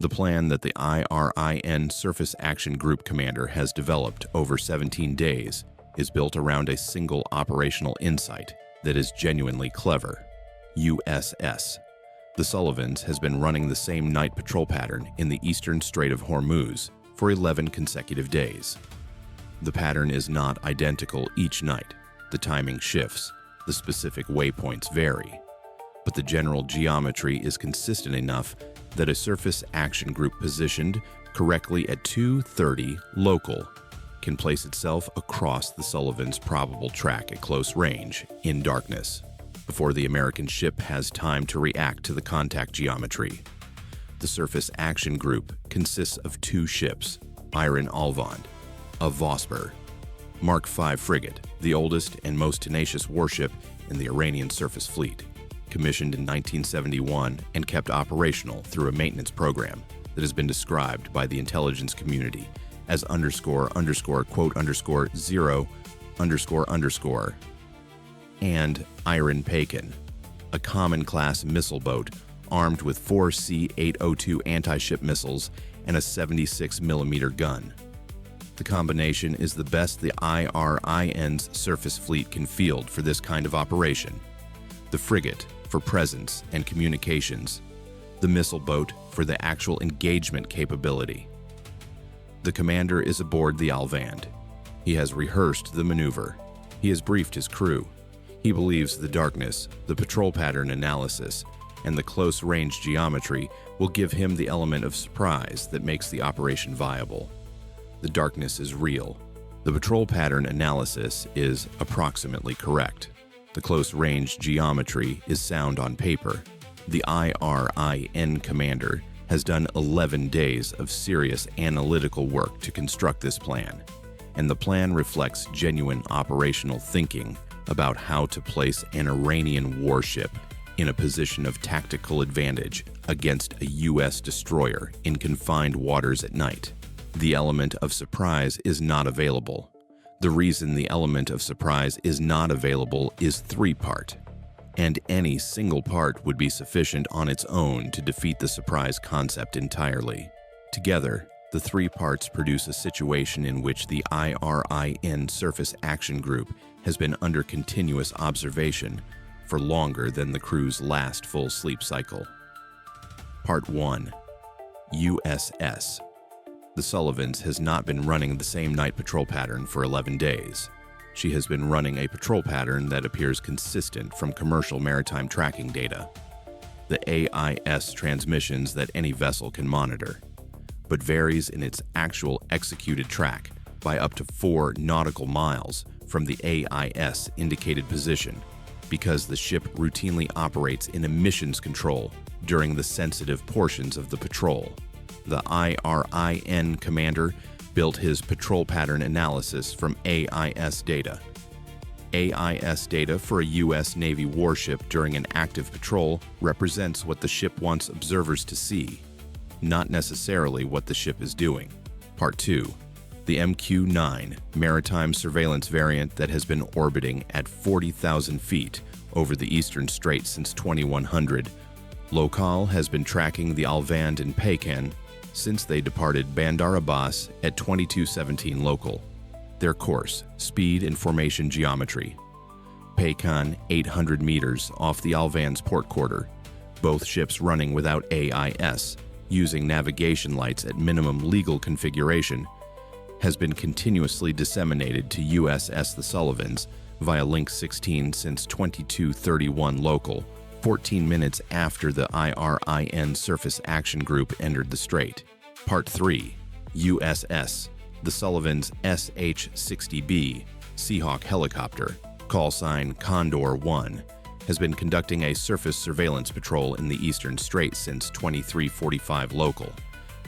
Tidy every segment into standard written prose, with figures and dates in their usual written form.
The plan that the IRIN Surface Action Group commander has developed over 17 days is built around a single operational insight that is genuinely clever. USS The Sullivans has been running the same night patrol pattern in the eastern Strait of Hormuz for 11 consecutive days. The pattern is not identical each night. The timing shifts, the specific waypoints vary, but the general geometry is consistent enough that a surface action group positioned correctly at 2:30 local can place itself across the Sullivans' probable track at close range in darkness before the American ship has time to react to the contact geometry. The surface action group consists of 2 ships, IRIN Alvand, a Vosper, Mark V frigate, the oldest and most tenacious warship in the Iranian surface fleet, commissioned in 1971 and kept operational through a maintenance program that has been described by the intelligence community as ___0__, and IRIN Paykan, a common-class missile boat armed with 4 C-802 anti-ship missiles and a 76mm gun. The combination is the best the IRIN's surface fleet can field for this kind of operation. The frigate for presence and communications, the missile boat for the actual engagement capability. The commander is aboard the Alvand. He has rehearsed the maneuver. He has briefed his crew. He believes the darkness, the patrol pattern analysis, and the close-range geometry will give him the element of surprise that makes the operation viable. The darkness is real. The patrol pattern analysis is approximately correct. The close-range geometry is sound on paper. The IRIN commander has done 11 days of serious analytical work to construct this plan, and the plan reflects genuine operational thinking about how to place an Iranian warship in a position of tactical advantage against a U.S. destroyer in confined waters at night. The element of surprise is not available. The reason the element of surprise is not available is 3-part, and any single part would be sufficient on its own to defeat the surprise concept entirely. Together, the 3 parts produce a situation in which the IRIN Surface Action Group has been under continuous observation for longer than the crew's last full sleep cycle. Part 1. USS The Sullivans has not been running the same night patrol pattern for 11 days. She has been running a patrol pattern that appears consistent from commercial maritime tracking data, the AIS transmissions that any vessel can monitor, but varies in its actual executed track by up to 4 nautical miles from the AIS indicated position because the ship routinely operates in emissions control during the sensitive portions of the patrol. The IRIN commander built his patrol pattern analysis from AIS data. AIS data for a U.S. Navy warship during an active patrol represents what the ship wants observers to see, not necessarily what the ship is doing. Part 2. The MQ-9 maritime surveillance variant that has been orbiting at 40,000 feet over the eastern strait since 2100. Local has been tracking the Alvand and Paykan since they departed Bandar Abbas at 2217 local. Their course, speed, and formation geometry. Paykan 800 meters off the Alvand's port quarter, both ships running without AIS, using navigation lights at minimum legal configuration, has been continuously disseminated to USS The Sullivans via Link 16 since 2231 local, 14 minutes after the IRIN Surface Action Group entered the strait. Part 3. USS The Sullivans SH-60B Seahawk helicopter, call sign Condor 1, has been conducting a surface surveillance patrol in the eastern strait since 2345 local,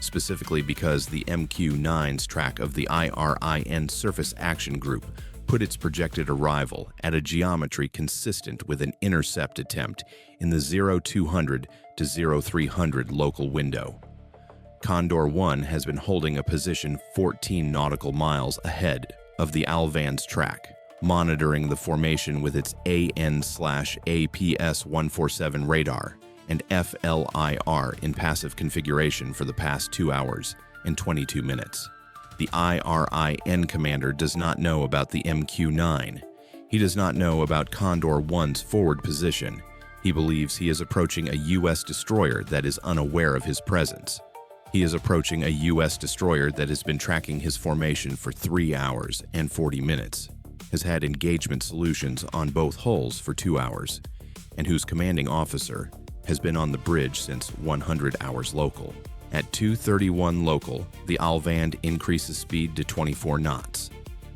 specifically because the MQ-9's track of the IRIN Surface Action Group put its projected arrival at a geometry consistent with an intercept attempt in the 0200 to 0300 local window. Condor 1 has been holding a position 14 nautical miles ahead of the Alvand's track, monitoring the formation with its AN/APS-147 radar and FLIR in passive configuration for the past 2 hours and 22 minutes. The IRIN commander does not know about the MQ-9. He does not know about Condor 1's forward position. He believes he is approaching a U.S. destroyer that is unaware of his presence. He is approaching a U.S. destroyer that has been tracking his formation for 3 hours and 40 minutes, has had engagement solutions on both hulls for 2 hours, and whose commanding officer has been on the bridge since 100 hours local. At 2:31 local, the Alvand increases speed to 24 knots.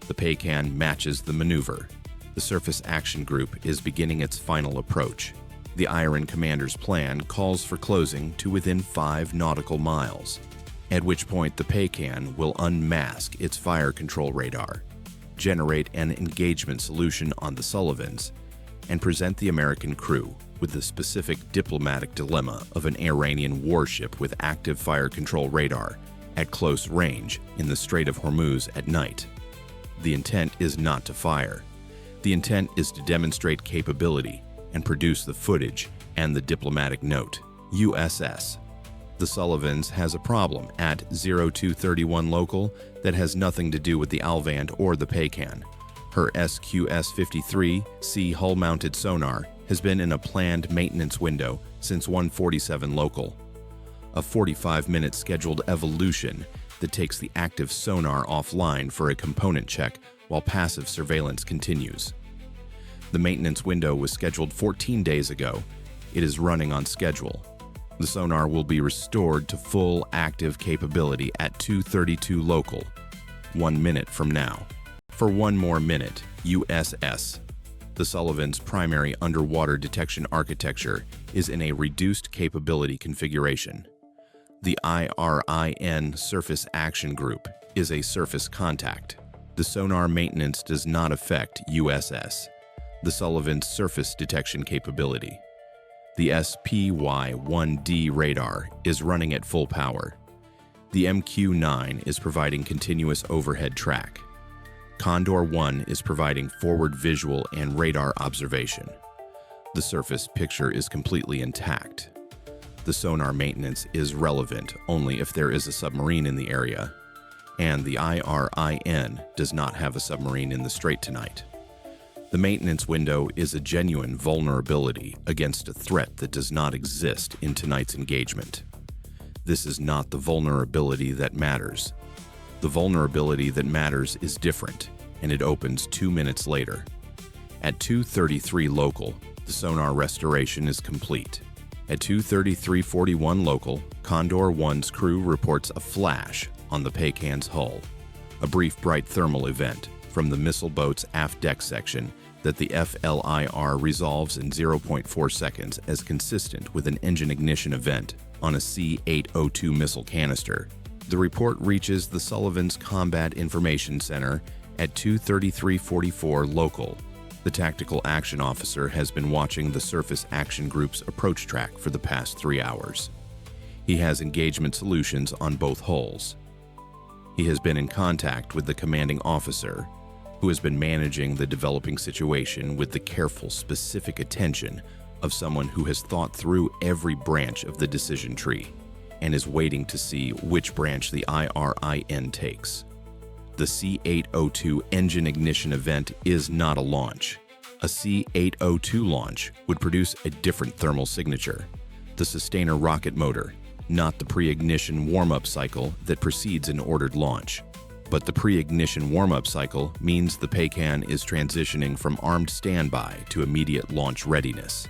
The Paykan matches the maneuver. The Surface Action Group is beginning its final approach. The IRIN commander's plan calls for closing to within 5 nautical miles, at which point the Paykan will unmask its fire control radar, generate an engagement solution on the Sullivans, and present the American crew with the specific diplomatic dilemma of an Iranian warship with active fire control radar at close range in the Strait of Hormuz at night. The intent is not to fire. The intent is to demonstrate capability and produce the footage and the diplomatic note. USS The Sullivans has a problem at 0231 local that has nothing to do with the Alvand or the Paykan. Her SQS-53C hull-mounted sonar has been in a planned maintenance window since 147 local. A 45-minute scheduled evolution that takes the active sonar offline for a component check while passive surveillance continues. The maintenance window was scheduled 14 days ago. It is running on schedule. The sonar will be restored to full active capability at 2:32 local, 1 minute from now. For 1 more minute, USS The Sullivans' primary underwater detection architecture is in a reduced capability configuration. The IRIN Surface Action Group is a surface contact. The sonar maintenance does not affect USS The Sullivans' surface detection capability. The SPY-1D radar is running at full power. The MQ-9 is providing continuous overhead track. Condor 1 is providing forward visual and radar observation. The surface picture is completely intact. The sonar maintenance is relevant only if there is a submarine in the area, and the IRIN does not have a submarine in the strait tonight. The maintenance window is a genuine vulnerability against a threat that does not exist in tonight's engagement. This is not the vulnerability that matters. The vulnerability that matters is different, and it opens 2 minutes later. At 2:33 local, the sonar restoration is complete. At 2:33:41 local, Condor 1's crew reports a flash on the Paykan's hull, a brief bright thermal event from the missile boat's aft deck section that the FLIR resolves in 0.4 seconds as consistent with an engine ignition event on a C-802 missile canister. The report reaches the Sullivans Combat Information Center at 2:33:44 local. The Tactical Action Officer has been watching the Surface Action Group's approach track for the past 3 hours. He has engagement solutions on both hulls. He has been in contact with the commanding officer, who has been managing the developing situation with the careful, specific attention of someone who has thought through every branch of the decision tree and is waiting to see which branch the IRIN takes. The C-802 engine ignition event is not a launch. A C-802 launch would produce a different thermal signature, the sustainer rocket motor, not the pre-ignition warm-up cycle that precedes an ordered launch. But the pre-ignition warm-up cycle means the Paykan is transitioning from armed standby to immediate launch readiness.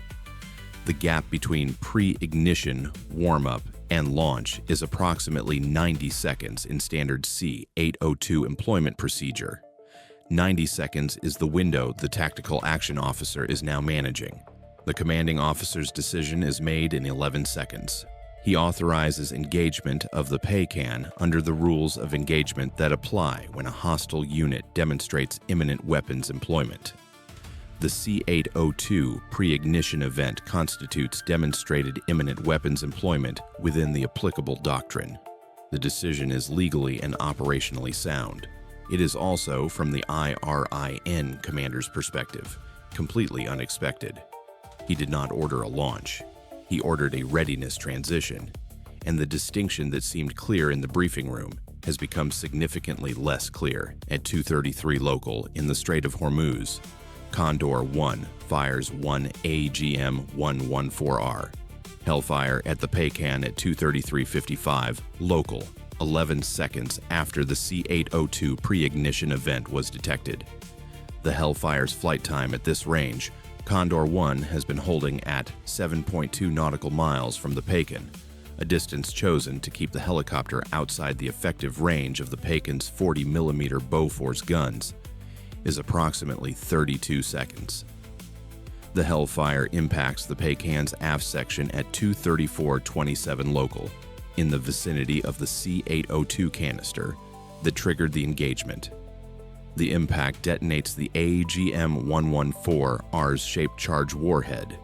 The gap between pre-ignition, warm-up, and launch is approximately 90 seconds in standard C-802 employment procedure. 90 seconds is the window the Tactical Action Officer is now managing. The commanding officer's decision is made in 11 seconds. He authorizes engagement of the Paykan under the rules of engagement that apply when a hostile unit demonstrates imminent weapons employment. The C-802 pre-ignition event constitutes demonstrated imminent weapons employment within the applicable doctrine. The decision is legally and operationally sound. It is also, from the IRIN commander's perspective, completely unexpected. He did not order a launch. he ordered a readiness transition, and the distinction that seemed clear in the briefing room has become significantly less clear. At 2:33 local in the Strait of Hormuz, Condor 1 fires one AGM-114R Hellfire at the Paykan at 2:33:55 local, 11 seconds after the C-802 pre-ignition event was detected. The Hellfire's flight time at this range, Condor 1 has been holding at 7.2 nautical miles from the Paykan, a distance chosen to keep the helicopter outside the effective range of the Paykan's 40mm Bofors guns, is approximately 32 seconds. The Hellfire impacts the Paykan's aft section at 2:34:27 local, in the vicinity of the C-802 canister that triggered the engagement. The impact detonates the AGM-114R's shaped charge warhead.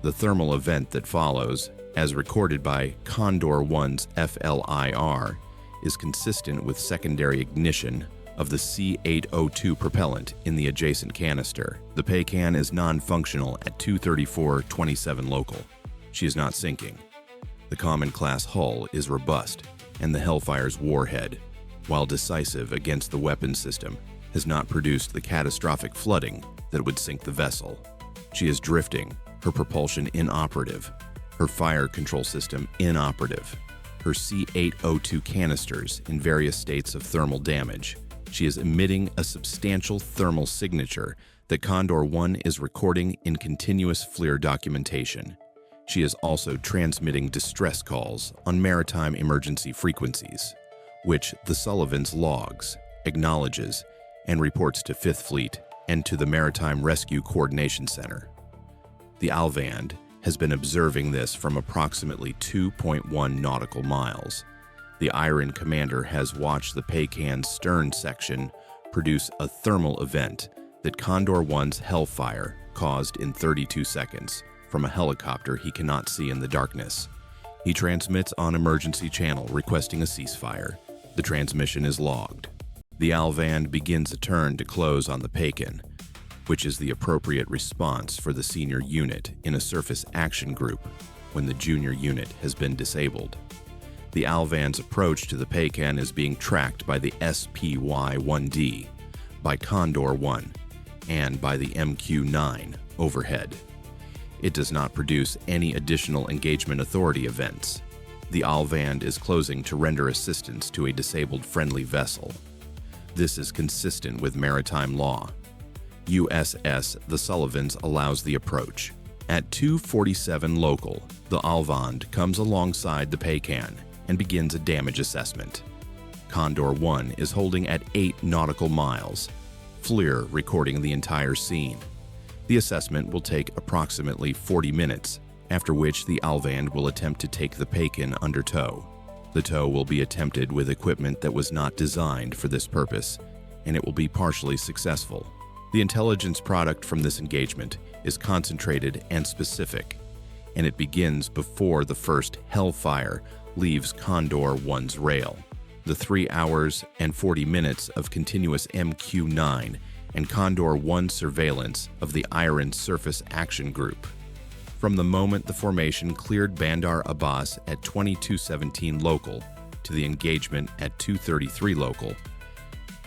The thermal event that follows, as recorded by Condor 1's FLIR, is consistent with secondary ignition of the C-802 propellant in the adjacent canister. The Paykan is non-functional at 2:34:27 local. She is not sinking. The common class hull is robust, and the Hellfire's warhead, while decisive against the weapon system, has not produced the catastrophic flooding that would sink the vessel. She is drifting, her propulsion inoperative, her fire control system inoperative, her C-802 canisters in various states of thermal damage. She is emitting a substantial thermal signature that Condor 1 is recording in continuous FLIR documentation. She is also transmitting distress calls on maritime emergency frequencies, which the Sullivans logs, acknowledges, and reports to 5th Fleet and to the Maritime Rescue Coordination Center. The Alvand has been observing this from approximately 2.1 nautical miles. The IRIN commander has watched the Paykan's stern section produce a thermal event that Condor 1's Hellfire caused in 32 seconds from a helicopter he cannot see in the darkness. He transmits on emergency channel requesting a ceasefire. The transmission is logged. The Alvand begins a turn to close on the Paykan, which is the appropriate response for the senior unit in a surface action group when the junior unit has been disabled. The Alvand's approach to the Paykan is being tracked by the SPY-1D, by Condor 1, and by the MQ-9 overhead. It does not produce any additional engagement authority events. The Alvand is closing to render assistance to a disabled friendly vessel. This is consistent with maritime law. USS The Sullivans allows the approach. At 2:47 local, the Alvand comes alongside the Paykan and begins a damage assessment. Condor 1 is holding at 8 nautical miles, FLIR recording the entire scene. The assessment will take approximately 40 minutes, after which the Alvand will attempt to take the Paykan under tow. The tow will be attempted with equipment that was not designed for this purpose, and it will be partially successful. The intelligence product from this engagement is concentrated and specific, and it begins before the first Hellfire leaves Condor 1's rail. The 3 hours and 40 minutes of continuous MQ-9 and Condor 1 surveillance of the IRIN Surface Action Group. From the moment the formation cleared Bandar Abbas at 22:17 local to the engagement at 2:33 local,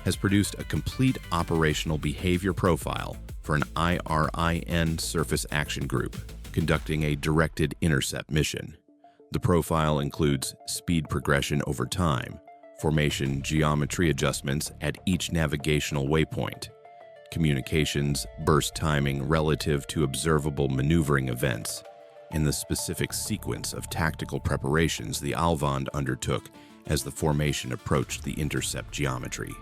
has produced a complete operational behavior profile for an IRIN Surface Action Group conducting a directed intercept mission. The profile includes speed progression over time, formation geometry adjustments at each navigational waypoint, communications burst timing relative to observable maneuvering events, and the specific sequence of tactical preparations the Alvand undertook as the formation approached the intercept geometry.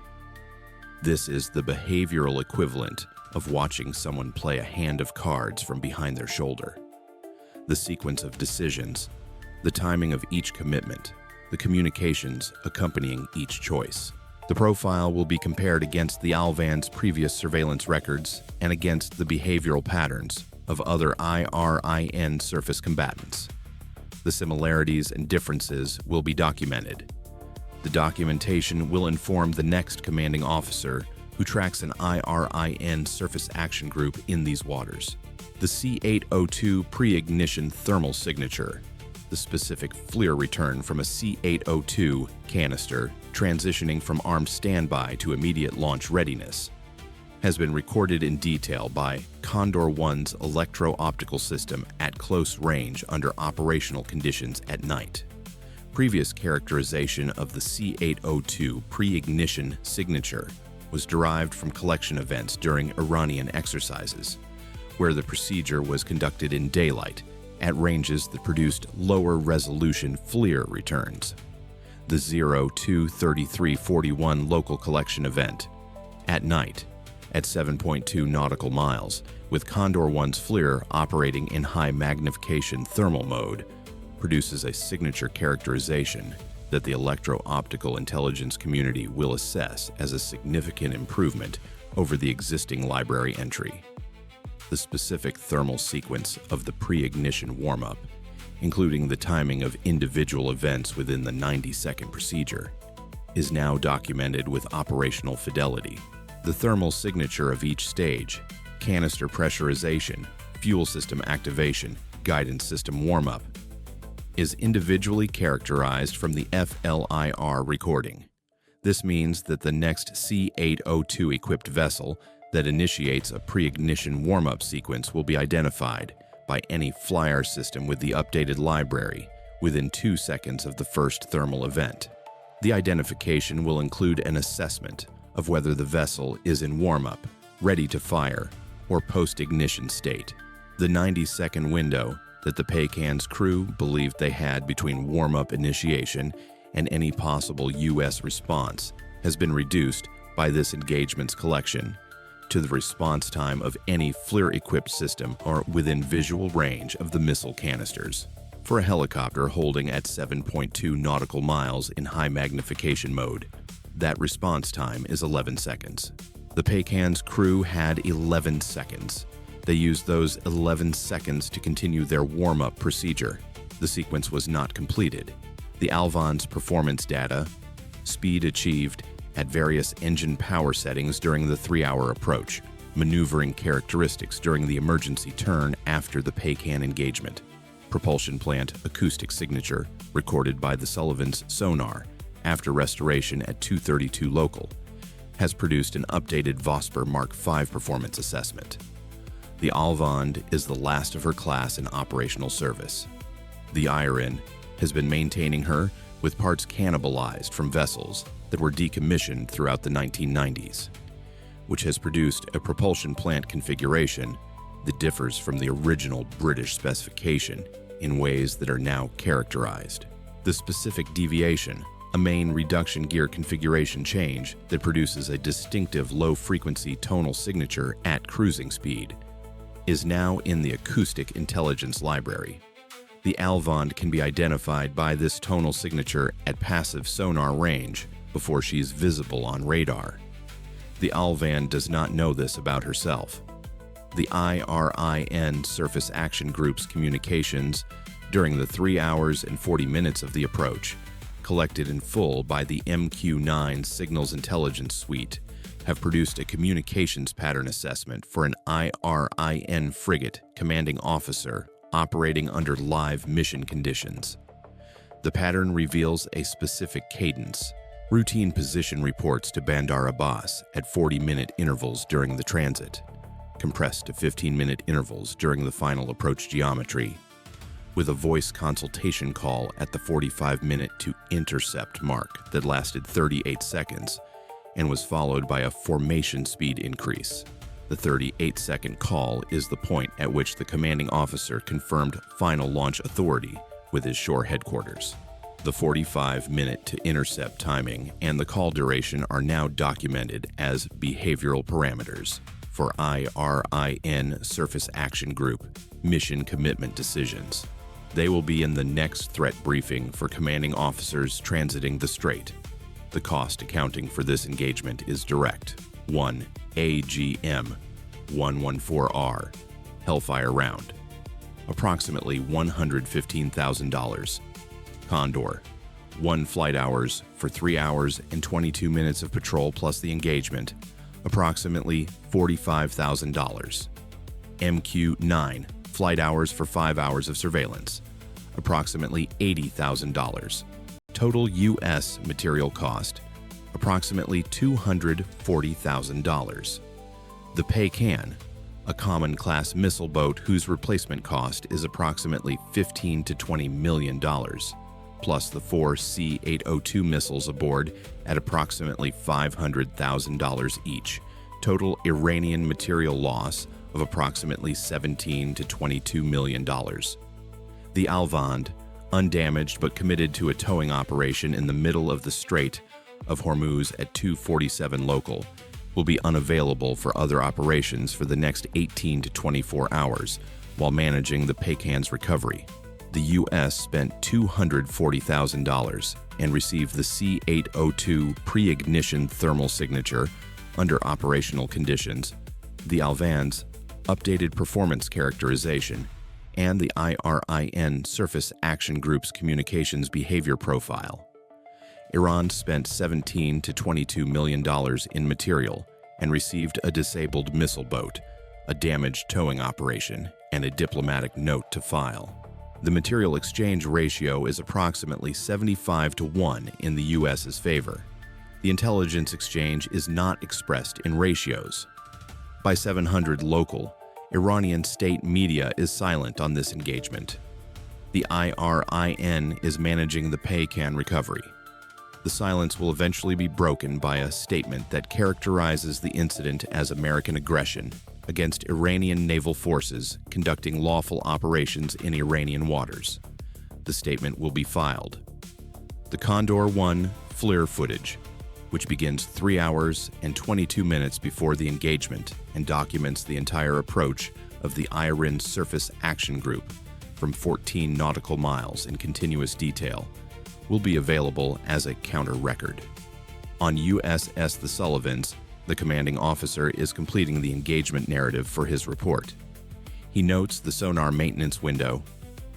This is the behavioral equivalent of watching someone play a hand of cards from behind their shoulder. The sequence of decisions, the timing of each commitment, the communications accompanying each choice. The profile will be compared against the Alvand's previous surveillance records and against the behavioral patterns of other IRIN surface combatants. The similarities and differences will be documented. The documentation will inform the next commanding officer who tracks an IRIN surface action group in these waters. The C802 pre-ignition thermal signature, the specific FLIR return from a C802 canister transitioning from armed standby to immediate launch readiness, has been recorded in detail by Condor 1's electro-optical system at close range under operational conditions at night. Previous characterization of the C802 pre-ignition signature was derived from collection events during Iranian exercises, where the procedure was conducted in daylight at ranges that produced lower resolution FLIR returns. The 02-3341 local collection event, at night, at 7.2 nautical miles, with Condor 1's FLIR operating in high magnification thermal mode, produces a signature characterization that the electro-optical intelligence community will assess as a significant improvement over the existing library entry. The specific thermal sequence of the pre-ignition warm-up, including the timing of individual events within the 90-second procedure, is now documented with operational fidelity. The thermal signature of each stage, canister pressurization, fuel system activation, guidance system warm-up, is individually characterized from the FLIR recording. This means that the next C802 equipped vessel that initiates a pre-ignition warm-up sequence will be identified by any FLIR system with the updated library within 2 seconds of the first thermal event. The identification will include an assessment of whether the vessel is in warm-up, ready to fire, or post-ignition state. The 90-second window that the Paykan's crew believed they had between warm-up initiation and any possible U.S. response has been reduced by this engagement's collection to the response time of any FLIR-equipped system or within visual range of the missile canisters. For a helicopter holding at 7.2 nautical miles in high magnification mode, that response time is 11 seconds. The Paykan's crew had 11 seconds. They used those 11 seconds to continue their warm-up procedure. The sequence was not completed. The Alvand's performance data, speed achieved at various engine power settings during the 3-hour approach, maneuvering characteristics during the emergency turn after the Paykan engagement, propulsion plant acoustic signature recorded by the Sullivans Sonar after restoration at 2:32 local, has produced an updated Vosper Mark V performance assessment. The Alvand is the last of her class in operational service. The IRIN has been maintaining her with parts cannibalized from vessels that were decommissioned throughout the 1990s, which has produced a propulsion plant configuration that differs from the original British specification in ways that are now characterized. The specific deviation, a main reduction gear configuration change that produces a distinctive low-frequency tonal signature at cruising speed, is now in the Acoustic Intelligence Library. The Alvand can be identified by this tonal signature at passive sonar range before she is visible on radar. The Alvand does not know this about herself. The IRIN Surface Action Group's communications during the 3 hours and 40 minutes of the approach, collected in full by the MQ-9 Signals Intelligence Suite, have produced a communications pattern assessment for an IRIN frigate commanding officer operating under live mission conditions. The pattern reveals a specific cadence, routine position reports to Bandar Abbas at 40-minute intervals during the transit, compressed to 15-minute intervals during the final approach geometry, with a voice consultation call at the 45-minute to intercept mark that lasted 38 seconds and was followed by a formation speed increase. The 38-second call is the point at which the commanding officer confirmed final launch authority with his shore headquarters. The 45-minute to intercept timing and the call duration are now documented as behavioral parameters for IRIN Surface Action Group mission commitment decisions. They will be in the next threat briefing for commanding officers transiting the strait. The cost accounting for this engagement is direct. 1 AGM-114R Hellfire round, approximately $115,000. Condor, 1 flight hours for 3 hours and 22 minutes of patrol plus the engagement, approximately $45,000. MQ-9, flight hours for 5 hours of surveillance, approximately $80,000. Total U.S. material cost, approximately $240,000. The Paykan, a common class missile boat whose replacement cost is approximately $15 to $20 million, plus the 4 C-802 missiles aboard at approximately $500,000 each. Total Iranian material loss of approximately $17 to $22 million. The Alvand, undamaged but committed to a towing operation in the middle of the Strait of Hormuz at 2:47 local, will be unavailable for other operations for the next 18 to 24 hours while managing the Paykan's recovery. The U.S. spent $240,000 and received the C-802 pre-ignition thermal signature under operational conditions, the Alvand's updated performance characterization, and the IRIN Surface Action Group's communications behavior profile. Iran spent $17 to $22 million in material and received a disabled missile boat, a damaged towing operation, and a diplomatic note to file. The material exchange ratio is approximately 75 to 1 in the U.S.'s favor. The intelligence exchange is not expressed in ratios. By 700 local, Iranian state media is silent on this engagement. The IRIN is managing the Paykan recovery. The silence will eventually be broken by a statement that characterizes the incident as American aggression against Iranian naval forces conducting lawful operations in Iranian waters. The statement will be filed. The Condor 1 FLIR footage, which begins 3 hours and 22 minutes before the engagement and documents the entire approach of the IRIN Surface Action Group from 14 nautical miles in continuous detail, will be available as a counter-record. On USS The Sullivans, the commanding officer is completing the engagement narrative for his report. He notes the sonar maintenance window.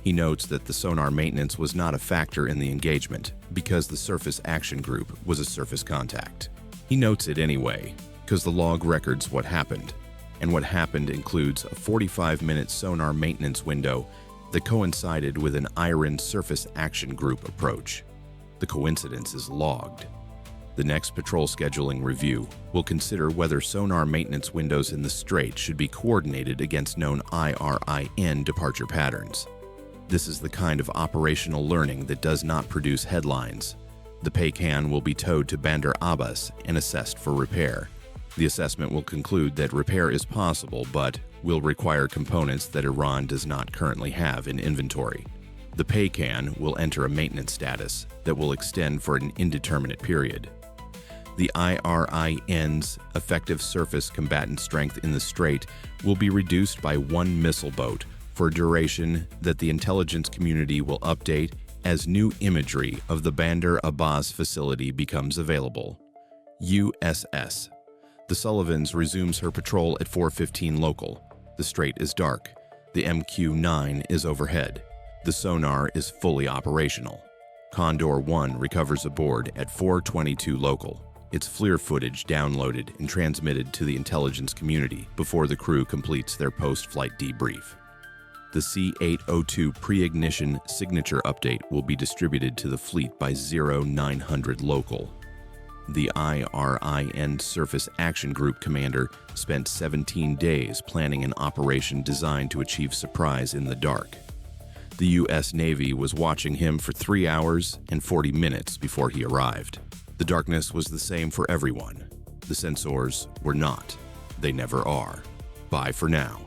He notes that the sonar maintenance was not a factor in the engagement because the Surface Action Group was a surface contact. He notes it anyway, because the log records what happened, and what happened includes a 45-minute sonar maintenance window that coincided with an IRIN Surface Action Group approach. The coincidence is logged. The next patrol scheduling review will consider whether sonar maintenance windows in the strait should be coordinated against known IRIN departure patterns. This is the kind of operational learning that does not produce headlines. The Paykan will be towed to Bandar Abbas and assessed for repair. The assessment will conclude that repair is possible but will require components that Iran does not currently have in inventory. The Paykan will enter a maintenance status that will extend for an indeterminate period. The IRIN's effective surface combatant strength in the strait will be reduced by 1 missile boat for a duration that the intelligence community will update as new imagery of the Bandar Abbas facility becomes available. USS The Sullivans resumes her patrol at 4:15 local. The strait is dark. The MQ-9 is overhead. The sonar is fully operational. Condor 1 recovers aboard at 4:22 local. Its FLIR footage downloaded and transmitted to the intelligence community before the crew completes their post-flight debrief. The C-802 pre-ignition signature update will be distributed to the fleet by 0900 local. The IRIN Surface Action Group commander spent 17 days planning an operation designed to achieve surprise in the dark. The U.S. Navy was watching him for 3 hours and 40 minutes before he arrived. The darkness was the same for everyone. The sensors were not. They never are. Bye for now.